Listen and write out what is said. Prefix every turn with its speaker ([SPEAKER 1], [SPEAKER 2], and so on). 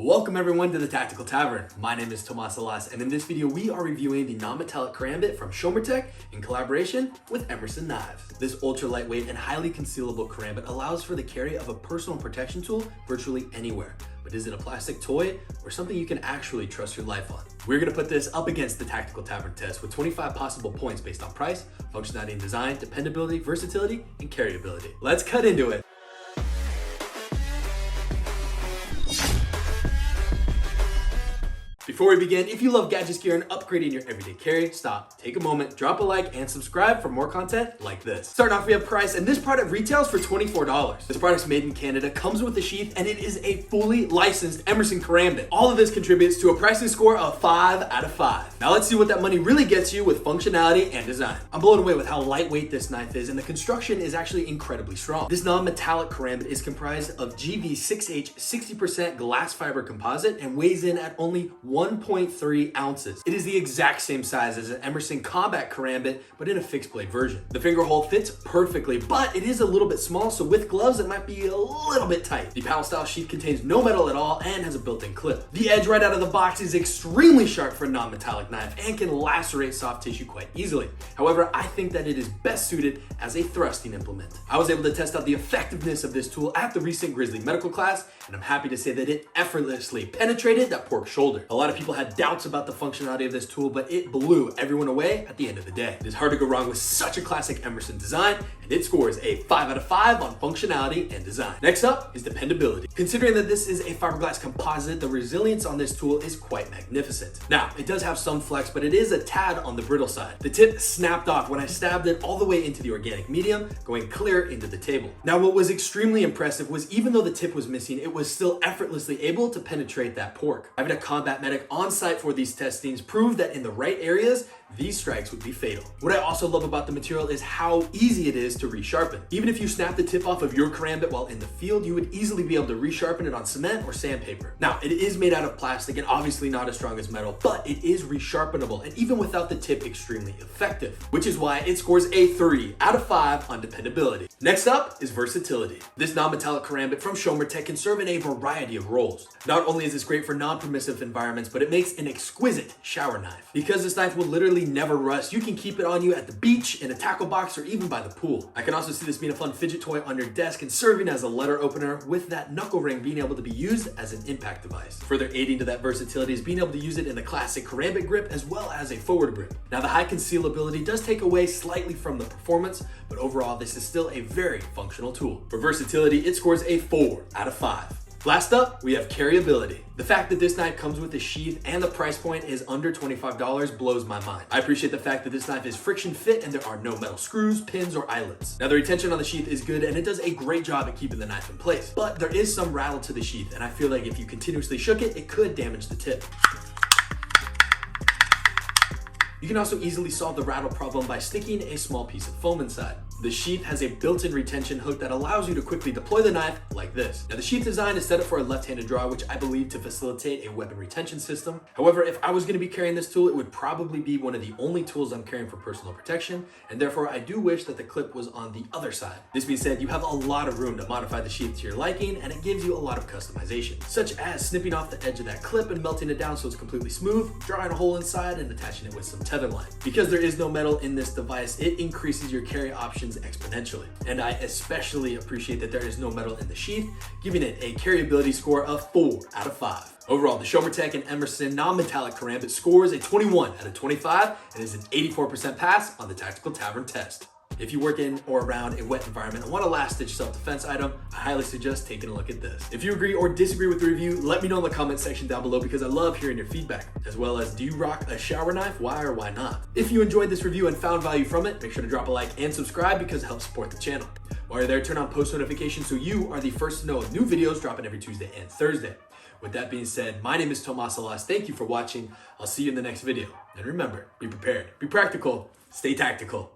[SPEAKER 1] Welcome everyone to the Tactical Tavern. My name is Tomas Alas, and in this video we are reviewing the non-metallic Karambit from Shomer-Tec in collaboration with Emerson Knives. This ultra lightweight and highly concealable Karambit allows for the carry of a personal protection tool virtually anywhere. But is it a plastic toy or something you can actually trust your life on? We're gonna put this up against the Tactical Tavern Test with 25 possible points based on price, functionality and design, dependability, versatility, and carryability. Let's cut into it. Before we begin, if you love gadgets, gear, and upgrading your everyday carry, stop, take a moment, drop a like, and subscribe for more content like this. Starting off, we have price, and this product retails for $24. This product's made in Canada, comes with a sheath, and it is a fully licensed Emerson Karambit. All of this contributes to a pricing score of 5 out of 5. Now let's see what that money really gets you with functionality and design. I'm blown away with how lightweight this knife is, and the construction is actually incredibly strong. This non-metallic Karambit is comprised of GV6H 60% glass fiber composite and weighs in at only 1.3 ounces. It is the exact same size as an Emerson Combat Karambit, but in a fixed blade version. The finger hole fits perfectly, but it is a little bit small, so with gloves it might be a little bit tight. The paddle style sheath contains no metal at all and has a built-in clip. The edge right out of the box is extremely sharp for a non-metallic knife and can lacerate soft tissue quite easily. However, I think that it is best suited as a thrusting implement. I was able to test out the effectiveness of this tool at the recent Grizzly medical class, and I'm happy to say that it effortlessly penetrated that pork shoulder. A lot of people had doubts about the functionality of this tool, but it blew everyone away at the end of the day. It is hard to go wrong with such a classic Emerson design, and it scores a 5 out of 5 on functionality and design. Next up is dependability. Considering that this is a fiberglass composite, the resilience on this tool is quite magnificent. Now, it does have some flex, but it is a tad on the brittle side. The tip snapped off when I stabbed it all the way into the organic medium, going clear into the table. Now, what was extremely impressive was even though the tip was missing, it was still effortlessly able to penetrate that pork. Having a combat medic on site for these testings proved that in the right areas, these strikes would be fatal. What I also love about the material is how easy it is to resharpen. Even if you snap the tip off of your Karambit while in the field, you would easily be able to resharpen it on cement or sandpaper. Now, it is made out of plastic and obviously not as strong as metal, but it is resharpenable and even without the tip, extremely effective, which is why it scores a 3 out of 5 on dependability. Next up is versatility. This non-metallic Karambit from Shomer-Tec can serve in a variety of roles. Not only is this great for non-permissive environments, but it makes an exquisite shower knife. Because this knife will literally never rust, you can keep it on you at the beach, in a tackle box, or even by the pool. I can also see this being a fun fidget toy on your desk and serving as a letter opener, with that knuckle ring being able to be used as an impact device. Further aiding to that versatility is being able to use it in the classic Karambit grip as well as a forward grip. Now, the high concealability does take away slightly from the performance, but overall this is still a very functional tool. For versatility, it scores a 4 out of 5. Last up, we have carryability. The fact that this knife comes with a sheath and the price point is under $25 blows my mind. I appreciate the fact that this knife is friction fit and there are no metal screws, pins, or eyelets. Now, the retention on the sheath is good and it does a great job at keeping the knife in place, but there is some rattle to the sheath, and I feel like if you continuously shook it, it could damage the tip. You can also easily solve the rattle problem by sticking a small piece of foam inside. The sheath has a built-in retention hook that allows you to quickly deploy the knife like this. Now, the sheath design is set up for a left-handed draw, which I believe to facilitate a weapon retention system. However, if I was going to be carrying this tool, it would probably be one of the only tools I'm carrying for personal protection, and therefore I do wish that the clip was on the other side. This being said, you have a lot of room to modify the sheath to your liking, and it gives you a lot of customization, such as snipping off the edge of that clip and melting it down so it's completely smooth, drawing a hole inside, and attaching it with some tether line. Because there is no metal in this device, it increases your carry options exponentially. And I especially appreciate that there is no metal in the sheath, giving it a carryability score of 4 out of 5. Overall, the Shomer-Tec and Emerson non-metallic Karambit scores a 21 out of 25 and is an 84% pass on the Tactical Tavern Test. If you work in or around a wet environment and want a last-ditch self-defense item, I highly suggest taking a look at this. If you agree or disagree with the review, let me know in the comment section down below because I love hearing your feedback, as well as do you rock a shower knife? Why or why not? If you enjoyed this review and found value from it, make sure to drop a like and subscribe because it helps support the channel. While you're there, turn on post notifications so you are the first to know of new videos dropping every Tuesday and Thursday. With that being said, my name is Tomas Alas. Thank you for watching. I'll see you in the next video. And remember, be prepared, be practical, stay tactical.